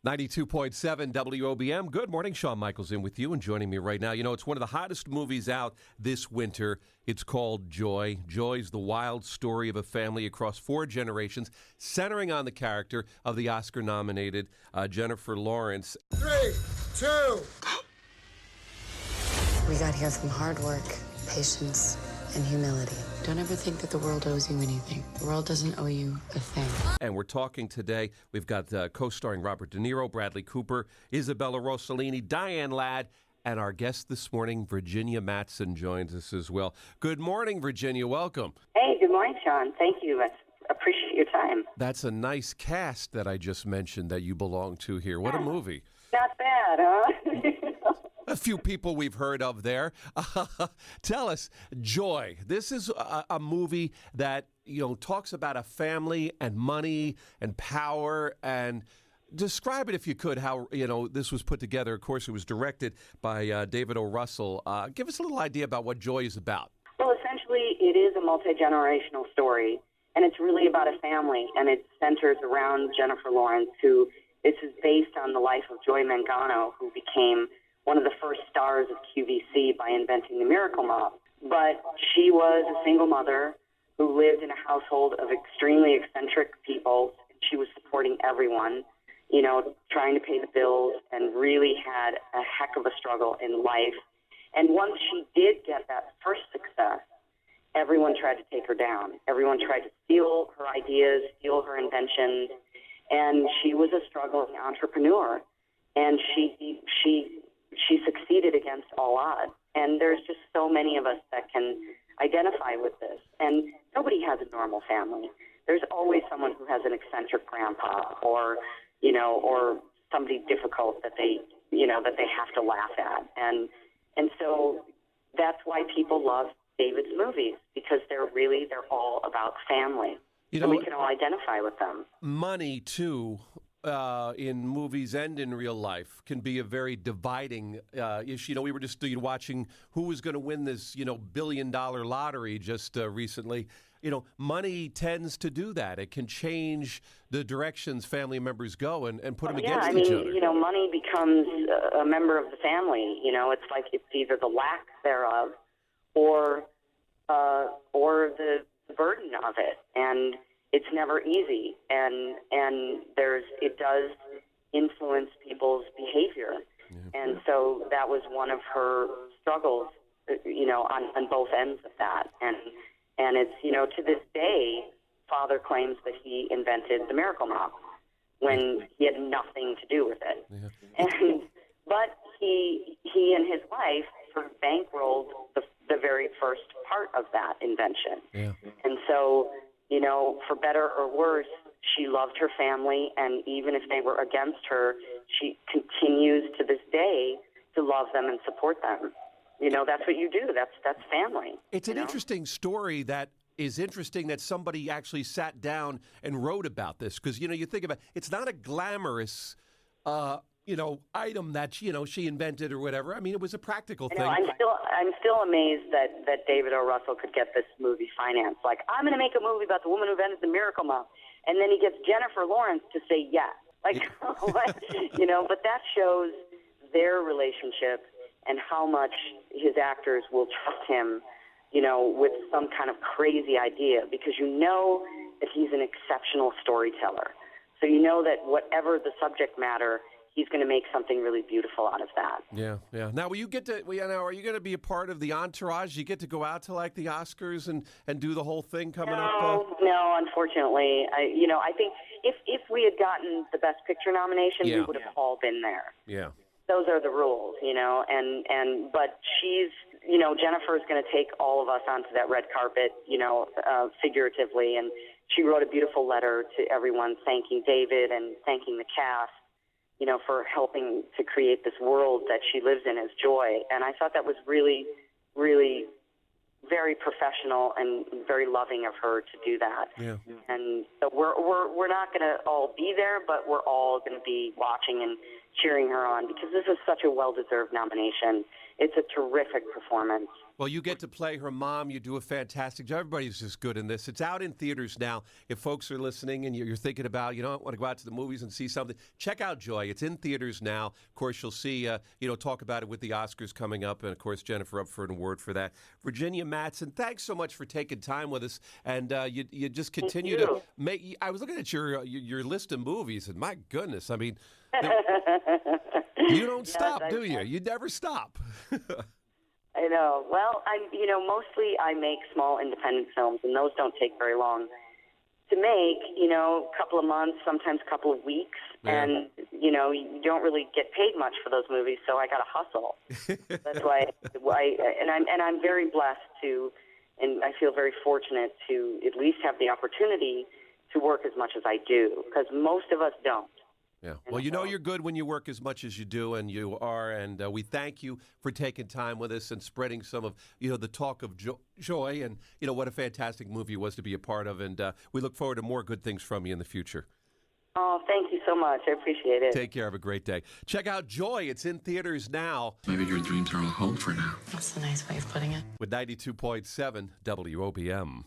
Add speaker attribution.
Speaker 1: 92.7 WOBM. Good morning. Shawn Michaels in with you and joining me right now. You know, it's one of the hottest movies out this winter. It's called Joy. Joy's the wild story of a family across 4 generations, centering on the character of the Oscar-nominated Jennifer Lawrence.
Speaker 2: 3, 2.
Speaker 3: We got here from hard work, patience, and humility. Don't ever think that the world owes you anything. The world doesn't owe you a thing.
Speaker 1: And we're talking today. We've got co-starring Robert De Niro, Bradley Cooper, Isabella Rossellini, Diane Ladd, and our guest this morning, Virginia Madsen, joins us as well. Good morning, Virginia. Welcome.
Speaker 4: Hey, good morning, Shawn. Thank you. I appreciate your time.
Speaker 1: That's a nice cast that I just mentioned that you belong to here. What a movie.
Speaker 4: Not bad, huh?
Speaker 1: A few people we've heard of there. Tell us, Joy. This is a movie that, you know, talks about a family and money and power. And describe it, if you could, how, you know, this was put together. Of course, it was directed by David O. Russell. Give us a little idea about what Joy is about.
Speaker 4: Well, essentially, it is a multi-generational story, and it's really about a family, and it centers around Jennifer Lawrence, who this is based on the life of Joy Mangano, who became one of the first stars of QVC by inventing the Miracle Mop. But she was a single mother who lived in a household of extremely eccentric people. She was supporting everyone, you know, trying to pay the bills, and really had a heck of a struggle in life. And once she did get that first success, everyone tried to take her down. Everyone tried to steal her ideas, steal her inventions, and she was a struggling entrepreneur. And she succeeded against all odds. And there's just so many of us that can identify with this. And nobody has a normal family. There's always someone who has an eccentric grandpa, or, you know, or somebody difficult that they, you know, that they have to laugh at. And so that's why people love David's movies, because they're all about family.
Speaker 1: You know,
Speaker 4: and we can all identify with them.
Speaker 1: Money, too, in movies and in real life, can be a very dividing issue. You know, we were just watching who was going to win this, you know, billion-dollar lottery just recently. You know, money tends to do that. It can change the directions family members go and put them against each other.
Speaker 4: You know, money becomes a member of the family. You know, it's like it's either the lack thereof or the burden of it. And it's never easy, and it does influence people's behavior. Yeah. And so that was one of her struggles, you know, on both ends of that. And it's, you know, to this day, Father claims that he invented the Miracle Mop when he had nothing to do with it. Yeah. But he and his wife sort of bankrolled the very first part of that invention. Yeah. And so, you know, for better or worse, she loved her family, and even if they were against her, she continues to this day to love them and support them. You know, that's what you do. That's family.
Speaker 1: It's an interesting story that is interesting that somebody actually sat down and wrote about this, because, you know, you think about it, it's not a glamorous you know, item that, you know, she invented or whatever. I mean, it was a practical thing.
Speaker 4: I'm still amazed that David O. Russell could get this movie financed. Like, I'm going to make a movie about the woman who invented the Miracle Mop, and then he gets Jennifer Lawrence to say yes. Like, you know, but that shows their relationship and how much his actors will trust him, you know, with some kind of crazy idea, because you know that he's an exceptional storyteller. So you know that whatever the subject matter, he's going to make something really beautiful out of that.
Speaker 1: Yeah, yeah. Now, are you going to be a part of the entourage? You get to go out to, like, the Oscars and do the whole thing coming up?
Speaker 4: No, unfortunately. I think if we had gotten the Best Picture nomination, we would have all been there.
Speaker 1: Yeah.
Speaker 4: Those are the rules, you know, but she's, you know, Jennifer is going to take all of us onto that red carpet, you know, figuratively, and she wrote a beautiful letter to everyone thanking David and thanking the cast, you know, for helping to create this world that she lives in as Joy. And I thought that was really, really very professional and very loving of her to do that.
Speaker 1: Yeah.
Speaker 4: And so we're not going to all be there, but we're all going to be watching and cheering her on because this is such a well-deserved nomination. It's a terrific performance.
Speaker 1: Well, you get to play her mom. You do a fantastic job. Everybody's just good in this. It's out in theaters now. If folks are listening and you're thinking about, I want to go out to the movies and see something, check out Joy. It's in theaters now. Of course, you'll see, talk about it with the Oscars coming up. And, of course, Jennifer up for an award for that. Virginia Madsen, thanks so much for taking time with us. And you just continue to make – I was looking at your list of movies, and my goodness, I mean – you don't stop, do you? You never stop.
Speaker 4: I know. Well, mostly I make small independent films, and those don't take very long to make, a couple of months, sometimes a couple of weeks. Yeah. And, you don't really get paid much for those movies, so I got to hustle. That's why I'm very blessed to, and I feel very fortunate to at least have the opportunity to work as much as I do, because most of us don't.
Speaker 1: Yeah. Well, you're good when you work as much as you do, and you are. And we thank you for taking time with us and spreading some of, the talk of joy and, what a fantastic movie it was to be a part of. And we look forward to more good things from you in the future.
Speaker 4: Oh, thank you so much. I appreciate it.
Speaker 1: Take care. Have a great day. Check out Joy. It's in theaters now.
Speaker 5: Maybe your dreams are all hope for now.
Speaker 3: That's a nice way of putting it.
Speaker 1: With 92.7 WOBM.